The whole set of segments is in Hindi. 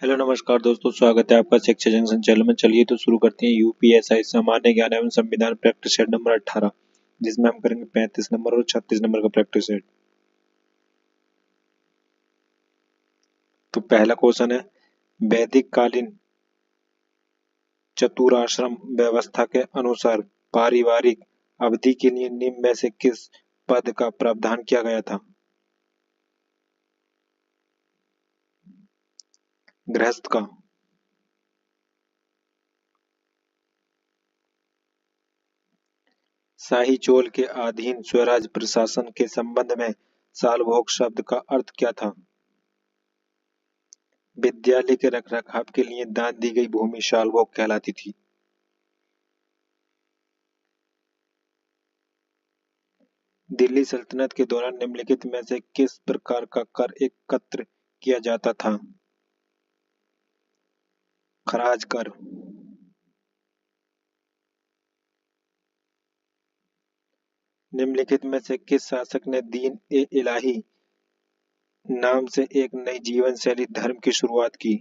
हेलो नमस्कार दोस्तों, स्वागत है आपका शिक्षा जंक्शन चैनल में। चलिए तो शुरू करते हैं यूपीएसआई सामान्य ज्ञान एवं संविधान प्रैक्टिस सेट नंबर 18, जिसमें हम करेंगे 35 नंबर और 36 नंबर का प्रैक्टिस सेट। तो पहला क्वेश्चन है, वैदिक कालीन चतुराश्रम व्यवस्था के अनुसार पारिवारिक अवधि के लिए निम्न में से किस पद का प्रावधान किया गया था? गृहस्थ का। शाही चोल के अधीन स्वराज प्रशासन के संबंध में सालभोग शब्द का अर्थ क्या था? विद्यालय के रखरखाव के लिए दान दी गई भूमि सालभोग कहलाती थी। दिल्ली सल्तनत के दौरान निम्नलिखित में से किस प्रकार का कर एकत्र किया जाता था? खराज कर। निम्नलिखित में से किस शासक ने दीन ए इलाही नाम से एक नई जीवन शैली धर्म की शुरुआत की?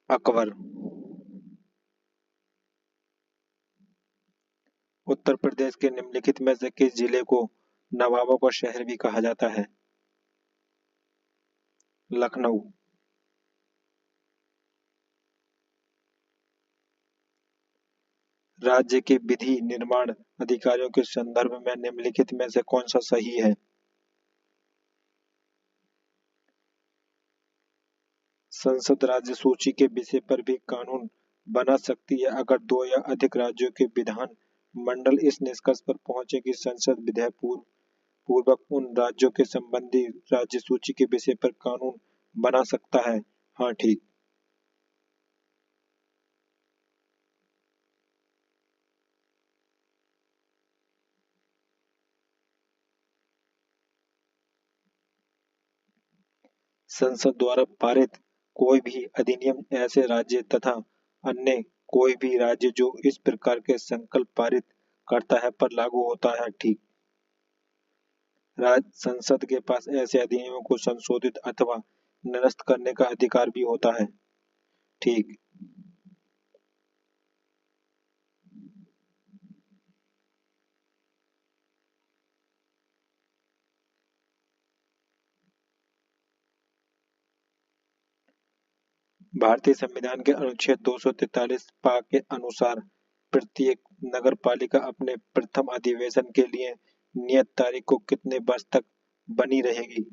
अकबर। उत्तर प्रदेश के निम्नलिखित में से किस जिले को नवाबों का शहर भी कहा जाता है? लखनऊ। राज्य के विधि निर्माण अधिकारियों के संदर्भ में निम्नलिखित में से कौन सा सही है? संसद राज्य सूची के विषय पर भी कानून बना सकती है अगर दो या अधिक राज्यों के विधान मंडल इस निष्कर्ष पर पहुंचे कि संसद विधेयक पूर्वक उन राज्यों के संबंधी राज्य सूची के विषय पर कानून बना सकता है। हाँ, ठीक। संसद द्वारा पारित कोई भी अधिनियम ऐसे राज्य तथा अन्य कोई भी राज्य जो इस प्रकार के संकल्प पारित करता है पर लागू होता है। ठीक। राज्य संसद के पास ऐसे अधिनियमों को संशोधित अथवा निरस्त करने का अधिकार भी होता है। ठीक। भारतीय संविधान के अनुच्छेद 243 पा के अनुसार प्रत्येक नगरपालिका अपने प्रथम अधिवेशन के लिए नियत तारीख को कितने वर्ष तक बनी रहेगी?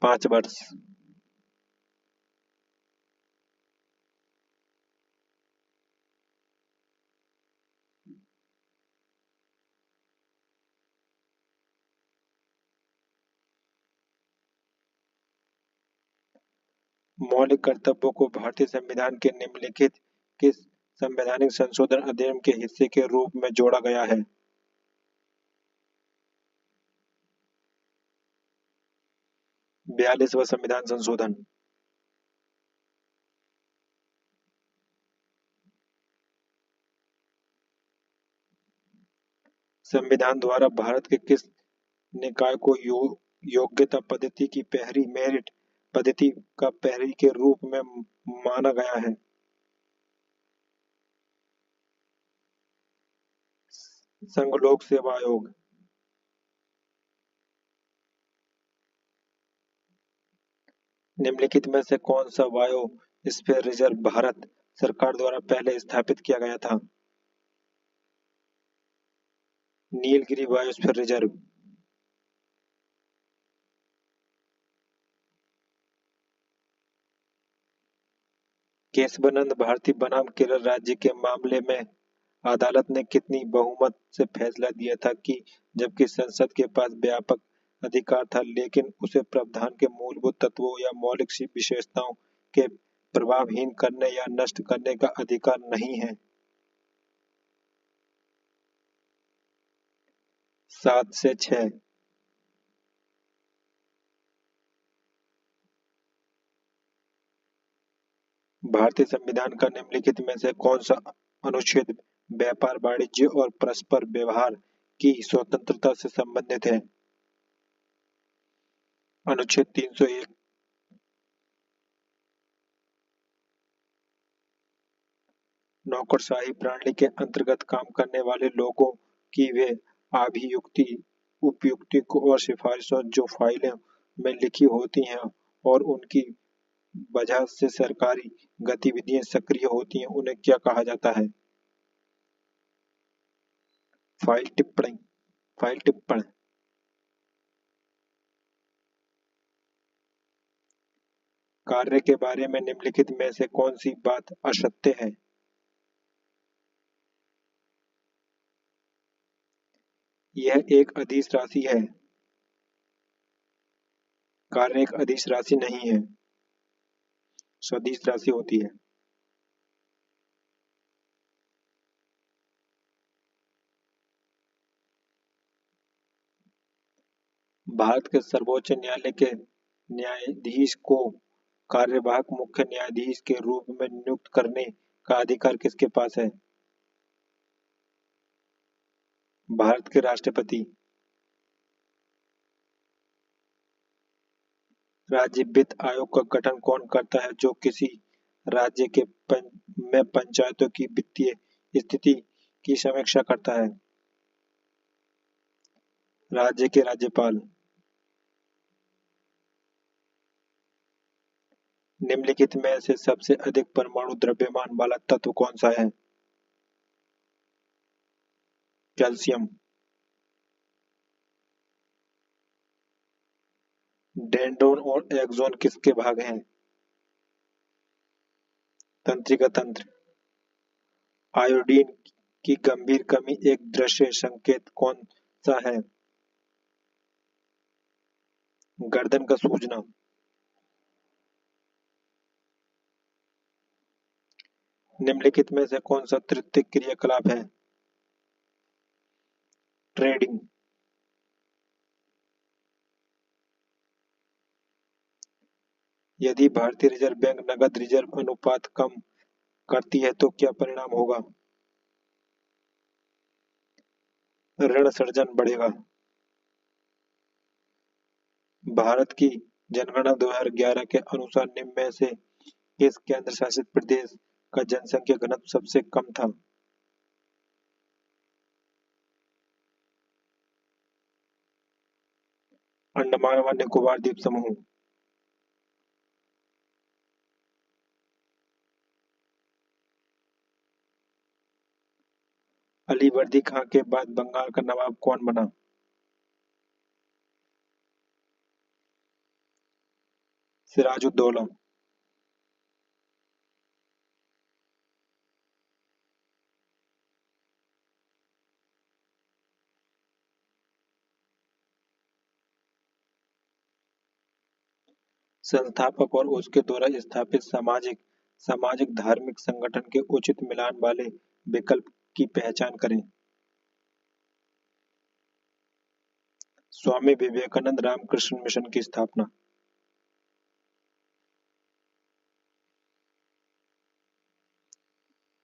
5 वर्ष। मौलिक कर्तव्यों को भारतीय संविधान के निम्नलिखित किस संवैधानिक संशोधन अधिनियम के हिस्से के रूप में जोड़ा गया है? 42वां संविधान संशोधन। संविधान द्वारा भारत के किस निकाय को योग्यता पद्धति की पहली मेरिट पद्धति का पहली के रूप में माना गया है? संघ लोक सेवा आयोग। निम्नलिखित में से कौन सा बायोस्फीयर रिजर्व भारत सरकार द्वारा पहले स्थापित किया गया था? Nilgiri biosphere reserve. केशवानंद भारती बनाम केरल राज्य के मामले में अदालत ने कितनी बहुमत से फैसला दिया था कि जबकि संसद के पास व्यापक अधिकार था लेकिन उसे प्रावधान के मूलभूत तत्वों या मौलिक विशेषताओं के प्रभावहीन करने या नष्ट करने का अधिकार नहीं है? 7 से 6। भारतीय संविधान का निम्नलिखित में से कौन सा अनुच्छेद व्यापार, वाणिज्य और परस्पर व्यवहार की स्वतंत्रता से संबंधित है? अनुच्छेद 301। नौकरशाही प्रणाली के अंतर्गत काम करने वाले लोगों की वे अभियुक्ति, उपयुक्ति और सिफारिशों जो फाइलों में लिखी होती हैं और उनकी वजह से सरकारी गतिविधियां सक्रिय होती हैं, उन्हें क्या कहा जाता है? फाइल टिप्पणी, फाइल टिप्पण। कार्य के बारे में निम्नलिखित में से कौन सी बात असत्य है? यह एक अदिश राशि है। कार्य एक अदिश राशि नहीं है, सदिश राशि होती है। भारत के सर्वोच्च न्यायालय के न्यायाधीश को कार्यवाहक मुख्य न्यायाधीश के रूप में नियुक्त करने का अधिकार किसके पास है? भारत के राष्ट्रपति। राज्य वित्त आयोग का गठन कौन करता है जो किसी राज्य के में पंचायतों की वित्तीय स्थिति की समीक्षा करता है? राज्य के राज्यपाल। निम्नलिखित में से सबसे अधिक परमाणु द्रव्यमान वाला तत्व कौन सा है? कैल्शियम। डेंड्रोन और एक्सोन किसके भाग हैं? तंत्रिका तंत्र। आयोडीन की गंभीर कमी एक दृश्य संकेत कौन सा है? गर्दन का सूजना। निम्नलिखित में से कौन सा तृतीय क्रियाकलाप है? ट्रेडिंग। यदि भारतीय रिजर्व बैंक नकद रिजर्व अनुपात कम करती है तो क्या परिणाम होगा? ऋण सृजन बढ़ेगा। भारत की जनगणना 2011 के अनुसार निम्न में से किस केंद्र शासित प्रदेश का जनसंख्या घनत्व सबसे कम था? अंडमान व निकोबार द्वीप समूह। अलीवर्दी खां के बाद बंगाल का नवाब कौन बना? सिराजुद्दौला। संस्थापक और उसके द्वारा स्थापित सामाजिक सामाजिक धार्मिक संगठन के उचित मिलान वाले विकल्प की पहचान करें। स्वामी विवेकानंद रामकृष्ण मिशन की स्थापना।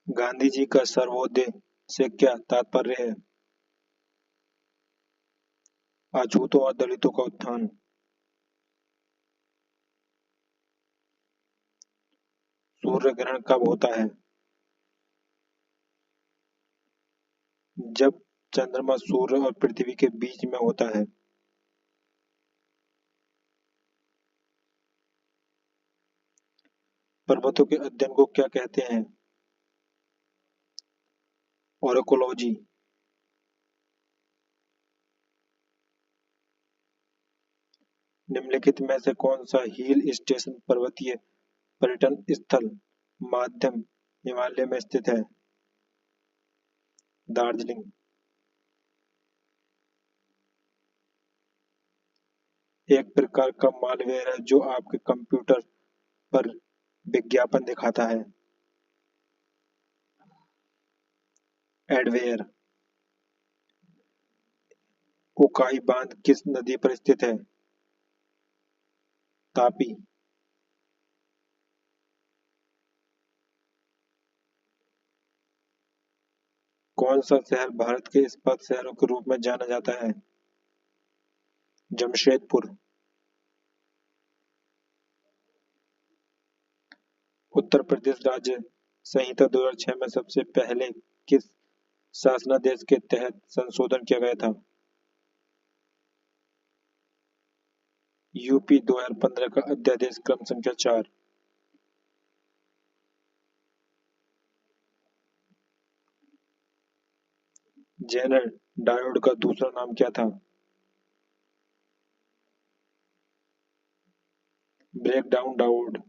गांधी जी का सर्वोदय से क्या तात्पर्य है? अछूतों और दलितों का उत्थान। सूर्य ग्रहण कब होता है? जब चंद्रमा सूर्य और पृथ्वी के बीच में होता है। पर्वतों के अध्ययन को क्या कहते हैं? ओरेकोलॉजी। निम्नलिखित में से कौन सा हिल स्टेशन पर्वतीय पर्यटन स्थल माध्यम हिमालय में स्थित है? दार्जिलिंग। एक प्रकार का मालवेयर है जो आपके कंप्यूटर पर विज्ञापन दिखाता है। एडवेयर। उकाई बांध किस नदी पर स्थित है? तापी। कौन सा शहर भारत के इस्पात शहरों के रूप में जाना जाता है? जमशेदपुर। उत्तर प्रदेश राज्य संहिता 2006 में सबसे पहले किस शासनादेश के तहत संशोधन किया गया था? यूपी 2015 का अध्यादेश क्रम संख्या 4। जेनर डायोड का दूसरा नाम क्या था? Breakdown diode.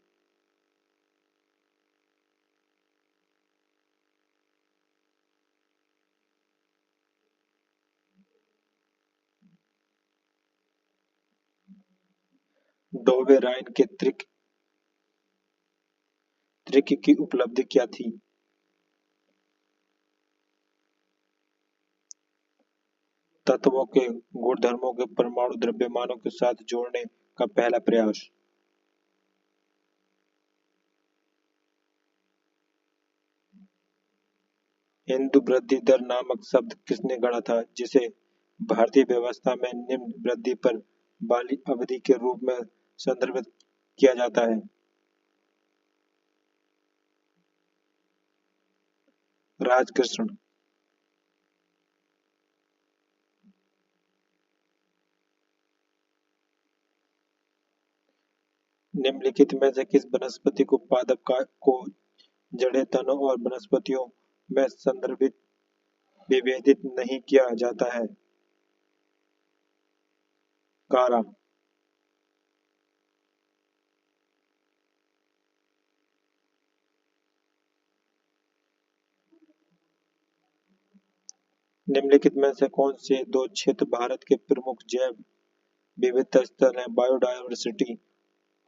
डोवे राइन के त्रिक की उपलब्धि क्या थी? तत्वों के गुणधर्मों के परमाणु द्रव्यमानों के साथ जोड़ने का पहला प्रयास। हिंदू वृद्धि दर नामक शब्द किसने गढ़ा था, जिसे भारतीय व्यवस्था में निम्न वृद्धि पर वाली अवधि के रूप में संदर्भित किया जाता है? राजकृष्ण। निम्नलिखित में से किस वनस्पति को को जड़ें, तनों और वनस्पतियों में संदर्भित विभेदित नहीं किया जाता है? कारा। निम्नलिखित में से कौन से दो क्षेत्र भारत के प्रमुख जैव विविधता स्थल हैं, बायोडायवर्सिटी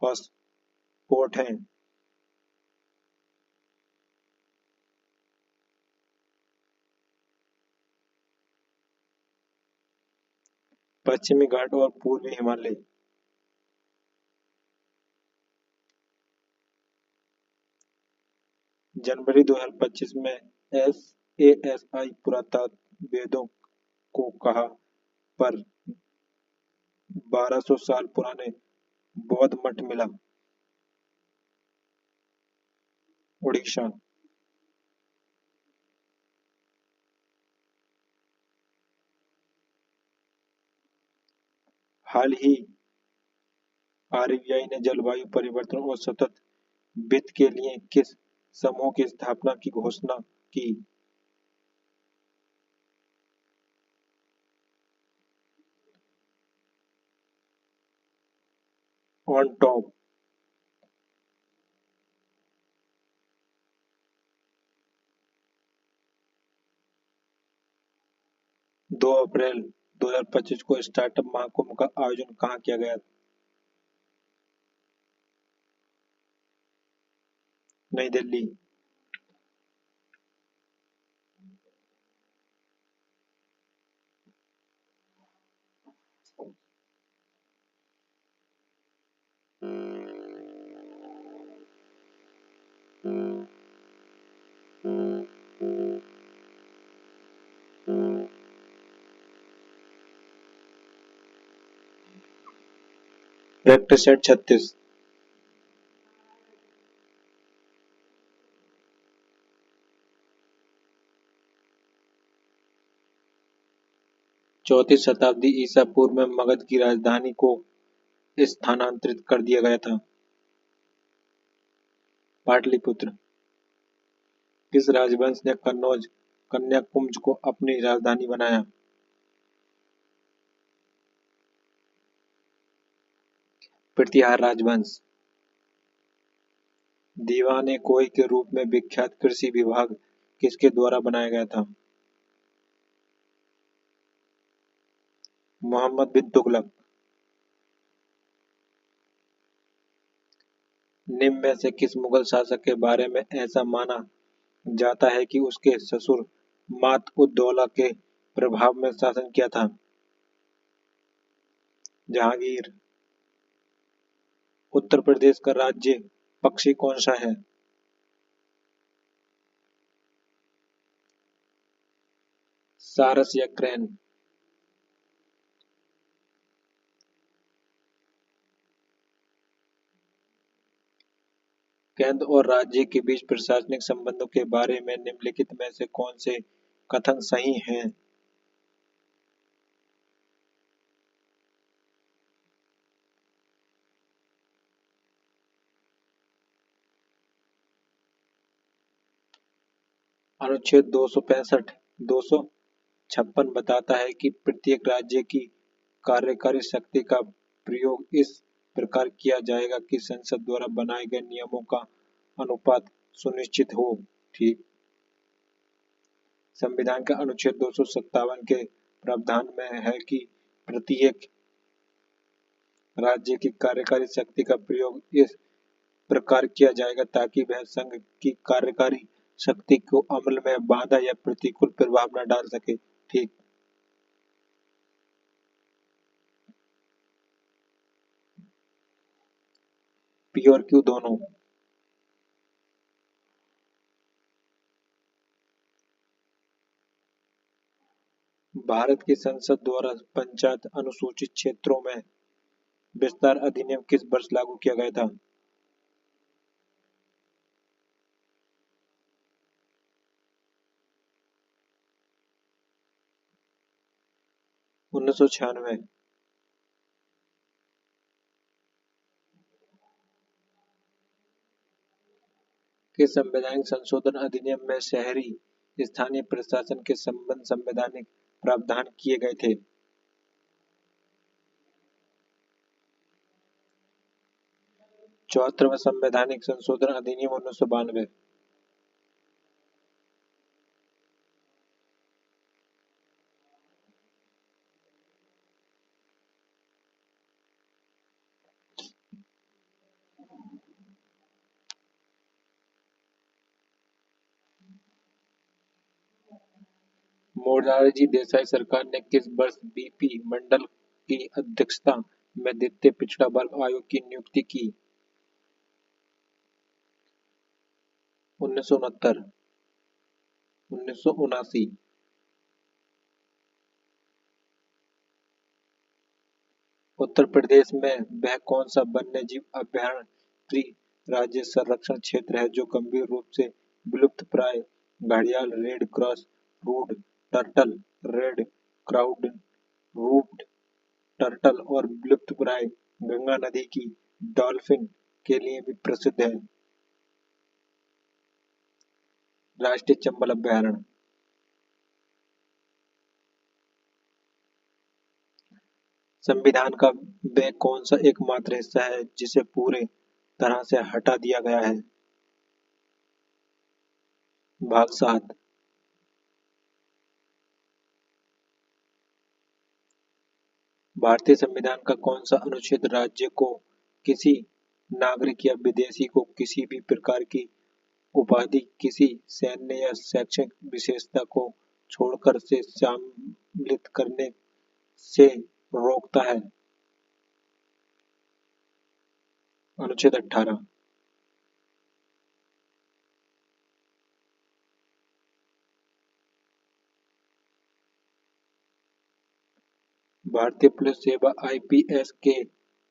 हॉटस्पॉट हैं? पश्चिमी घाट और पूर्वी हिमालय। जनवरी 2025 में एएसआई पुरातत्ववेदों को कहाँ पर 1200 साल पुराने बौद्ध मठ मिला? उड़ीसा। हाल ही आरबीआई ने जलवायु परिवर्तन और सतत वित्त के लिए किस समूह की स्थापना की घोषणा की? On top. 2 अप्रैल 2025 को स्टार्टअप महाकुंभ का आयोजन कहाँ किया गया? नई दिल्ली। Practice set 36। चौथी शताब्दी ईसा पूर्व में मगध की राजधानी को स्थानांतरित कर दिया गया था? पाटलिपुत्र। किस राजवंश ने कन्नौज कन्याकुब्ज को अपनी राजधानी बनाया? प्रतिहार राजवंश। दीवाने कोय के रूप में विख्यात कृषि विभाग किसके द्वारा बनाया गया था? मोहम्मद बिन तुगलक। निम्न में से किस मुगल शासक के बारे में ऐसा माना जाता है कि उसके ससुर मात-उद-दौला के प्रभाव में शासन किया था? जहांगीर। उत्तर प्रदेश का राज्य पक्षी कौन सा है? सारस या क्रेन। केंद्र और राज्य के बीच प्रशासनिक संबंधों के बारे में निम्नलिखित में से कौन से कथन सही हैं? अनुच्छेद 265 256 बताता है कि प्रत्येक राज्य की कार्यकारी शक्ति का प्रयोग इस प्रकार किया जाएगा कि संसद द्वारा बनाए गए नियमों का अनुपात सुनिश्चित हो। ठीक। संविधान के अनुच्छेद 257 के प्रावधान में है कि प्रत्येक राज्य की कार्यकारी शक्ति का प्रयोग इस प्रकार किया जाएगा ताकि वह संघ की कार्यकारी शक्ति को अमल में बाधा या प्रतिकूल प्रभाव न डाल सके। ठीक। पी और क्यू दोनों। भारत की संसद द्वारा पंचायत अनुसूचित क्षेत्रों में विस्तार अधिनियम किस वर्ष लागू किया गया था? 1996। के संवैधानिक संशोधन अधिनियम में शहरी स्थानीय प्रशासन के संबंध संवैधानिक प्रावधान किए गए थे? 74वां संवैधानिक संशोधन अधिनियम 1992। मोरारजी देसाई सरकार ने किस वर्ष बीपी मंडल की अध्यक्षता में द्वितीय पिछड़ा वर्ग आयोग की नियुक्ति की? 1969। 1979। उत्तर प्रदेश में वह कौन सा वन्य जीव अभयारण्य राज्य संरक्षण क्षेत्र है जो गंभीर रूप से विलुप्तप्राय घड़ियाल, red cross root turtle, red crowd root turtle और विलुप्तप्राय गंगा नदी की डॉल्फिन के लिए भी प्रसिद्ध है? राष्ट्रीय चंबल अभयारण्य। संविधान का वह कौन सा एकमात्र हिस्सा है जिसे पूरे तरह से हटा दिया गया है? भाग 7। भारतीय संविधान का कौन सा अनुच्छेद राज्य को किसी नागरिक या विदेशी को किसी भी प्रकार की उपाधि, किसी सैन्य या शैक्षिक विशेषता को छोड़कर से सम्मिलित करने से रोकता है? अनुच्छेद 18। भारतीय पुलिस सेवा आईपीएस के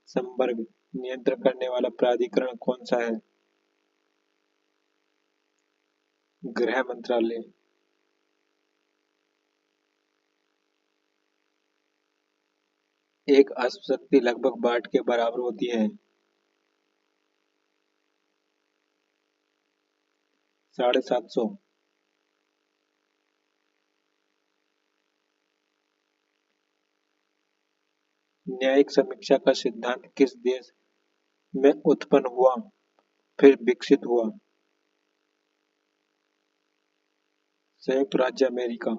संवर्ग नियंत्रण करने वाला प्राधिकरण कौन सा है? गृह मंत्रालय। एक अश्वशक्ति लगभग वाट के बराबर होती है। 750। न्यायिक समीक्षा का सिद्धांत किस देश में उत्पन्न हुआ फिर विकसित हुआ? संयुक्त राज्य अमेरिका।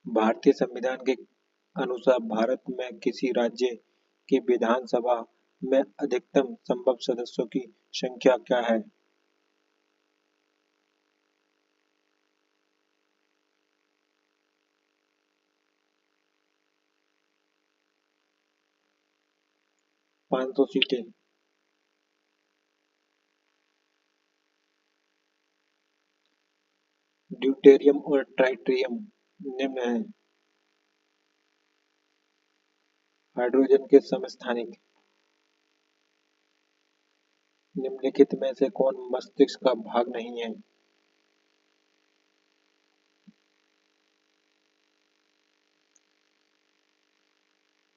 भारतीय संविधान के अनुसार भारत में किसी राज्य की विधानसभा में अधिकतम संभव सदस्यों की संख्या क्या है? 500 सीटें। ड्यूटेरियम और ट्राइटेरियम निम्न है। हाइड्रोजन के समस्थानिक। निम्नलिखित में से कौन मस्तिष्क का भाग नहीं है?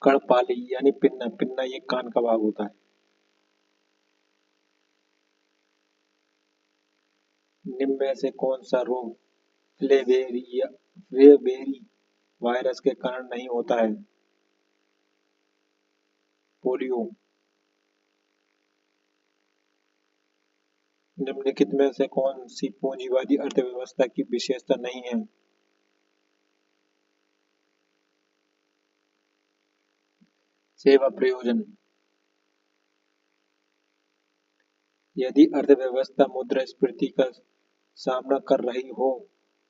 कर्णपाली यानी पिन्ना। पिन्ना ये कान का भाग होता है। निम्न में से कौन सा रोग फ्लेबेरी वायरस के कारण नहीं होता है? पोलियो। निम्नलिखित में से कौन सी पूंजीवादी अर्थव्यवस्था की विशेषता नहीं है? सेवा प्रयोजन। यदि अर्थव्यवस्था मुद्रास्फीति का सामना कर रही हो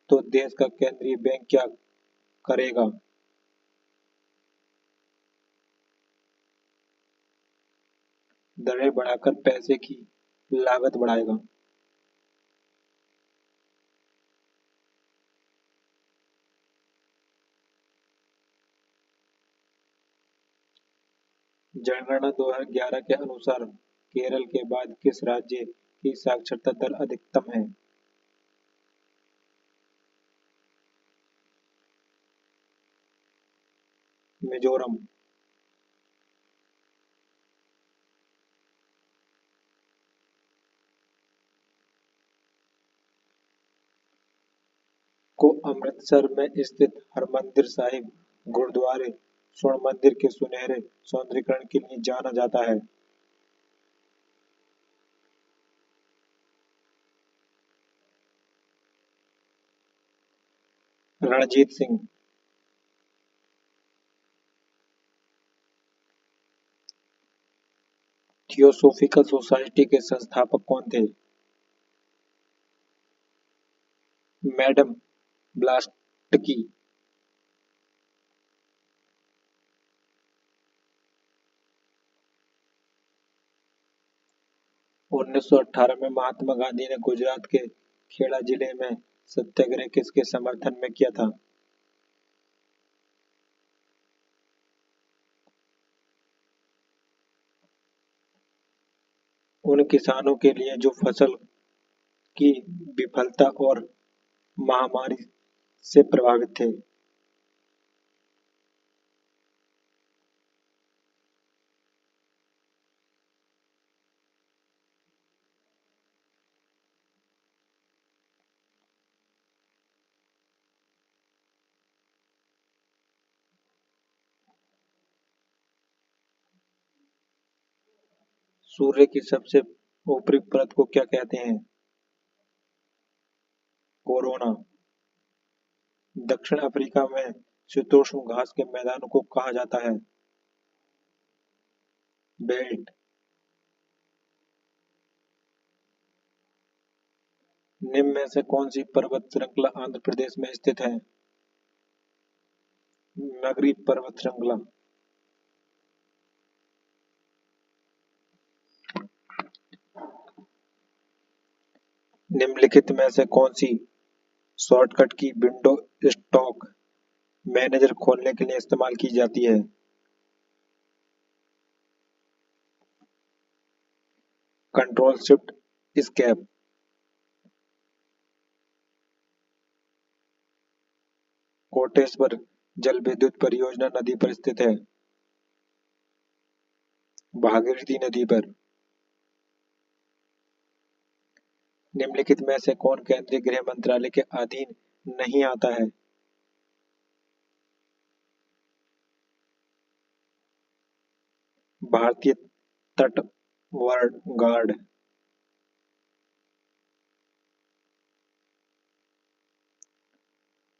तो देश का केंद्रीय बैंक क्या करेगा? दरें बढ़ाकर पैसे की लागत बढ़ाएगा। जनगणना 2011 के अनुसार केरल के बाद किस राज्य की साक्षरता दर अधिकतम है? मिजोरम। को अमृतसर में स्थित हरमंदिर साहिब गुरुद्वारे स्वर्ण मंदिर के सुनहरे सौंदर्यीकरण के लिए जाना जाता है। रणजीत सिंह। थियोसोफिकल सोसाइटी के संस्थापक कौन थे? मैडम ब्लास्टकी। 1918 में महात्मा गांधी ने गुजरात के खेड़ा जिले में सत्याग्रह किसके समर्थन में किया था? उन किसानों के लिए जो फसल की विफलता और महामारी से प्रभावित थे। सूर्य की सबसे ऊपरी परत को क्या कहते हैं? कोरोना। दक्षिण अफ्रीका में शीतोष्ण घास के मैदानों को कहा जाता है? बेल्ट। निम्न में से कौन सी पर्वत श्रृंखला आंध्र प्रदेश में स्थित है? नगरी पर्वत श्रृंखला। निम्नलिखित में से कौन सी शॉर्टकट की विंडो स्टॉक मैनेजर खोलने के लिए इस्तेमाल की जाती है? Control shift escape. कोटेश्वर जल विद्युत परियोजना नदी पर स्थित है? भागीरथी नदी पर। निम्नलिखित में से कौन केंद्रीय गृह मंत्रालय के अधीन नहीं आता है? भारतीय तटवर्क गार्ड।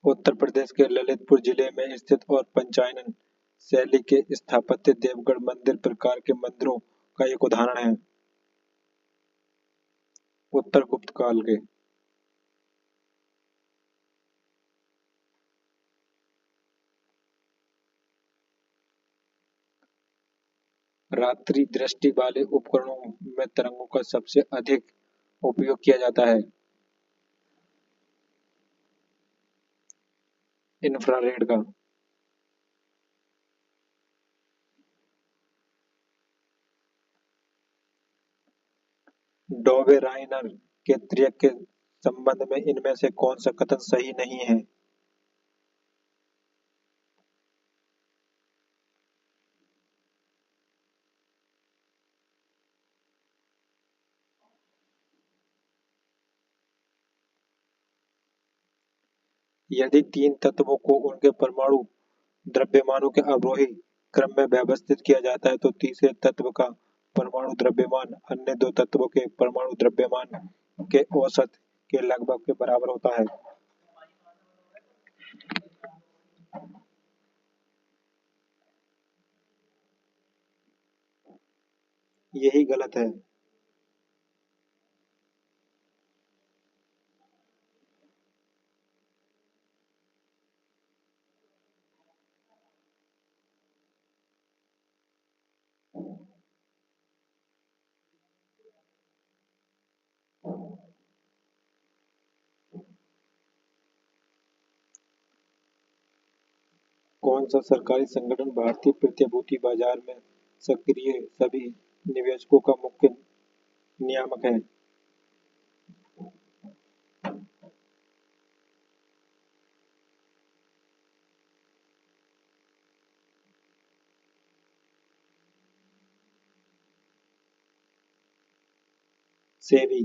उत्तर प्रदेश के ललितपुर जिले में स्थित और पंचायन शैली के स्थापत्य देवगढ़ मंदिर प्रकार के मंदिरों का एक उदाहरण है। उत्तर गुप्त काल के। रात्रि दृष्टि वाले उपकरणों में तरंगों का सबसे अधिक उपयोग किया जाता है। इंफ्रारेड का। डोबे राइनर के त्रियक के संबंध में इनमें से कौन सा कथन सही नहीं है? यदि तीन तत्वों को उनके परमाणु द्रव्यमानों के अवरोही क्रम में व्यवस्थित किया जाता है तो तीसरे तत्व का परमाणु द्रव्यमान अन्य दो तत्वों के परमाणु द्रव्यमान के औसत के लगभग के बराबर होता है। यही गलत है। कौन सा सरकारी संगठन भारतीय प्रतिभूति बाजार में सक्रिय सभी निवेशकों का मुख्य नियामक है? सेबी।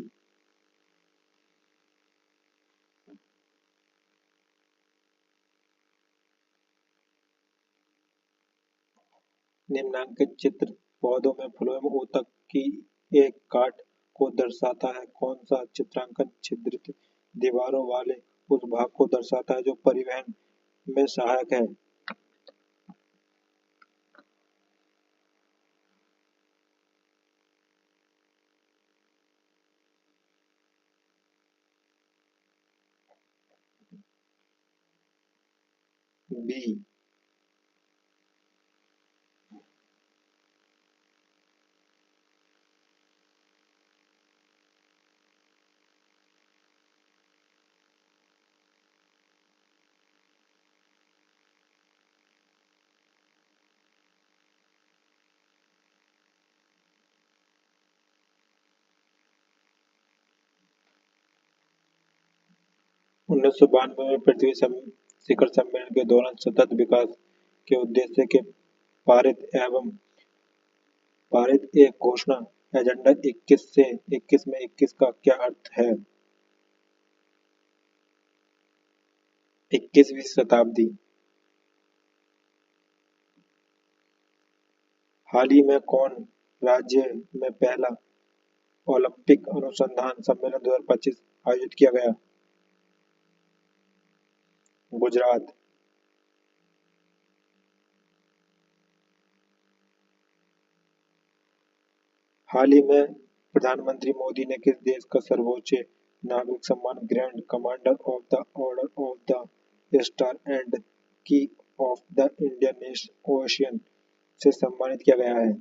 निम्नांकित चित्र पौधों में फलों एवं ऊतक की एक काट को दर्शाता है। कौन सा चित्रांकन छिद्रित दीवारों वाले उस भाग को दर्शाता है जो परिवहन में सहायक है? बी। 1992 में पृथ्वी शिखर सम्मेलन के दौरान सतत विकास के उद्देश्य के पारित एक घोषणा एजेंडा 21 से 21 में 21 का क्या अर्थ है? 21वीं शताब्दी। हाल ही में कौन राज्य में पहला ओलंपिक अनुसंधान सम्मेलन 2025 आयोजित किया गया? गुजरात। हाल ही में प्रधानमंत्री मोदी ने किस देश का सर्वोच्च नागरिक सम्मान grand commander of the order of the star and की ऑफ द इंडियन ओशियन से सम्मानित किया गया है?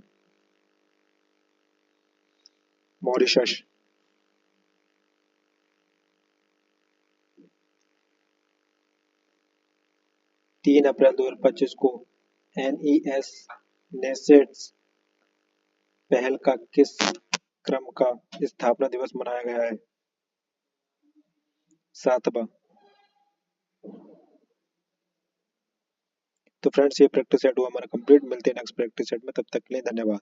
मॉरिशस। 3 अप्रैल 2025 को एनईएस नेसेट्स पहल का किस क्रम का स्थापना दिवस मनाया गया है? 7वां। तो फ्रेंड्स ये प्रैक्टिस सेट हुआ हमारा कंप्लीट। मिलते हैं नेक्स्ट प्रैक्टिस सेट में, तब तक के लिए धन्यवाद।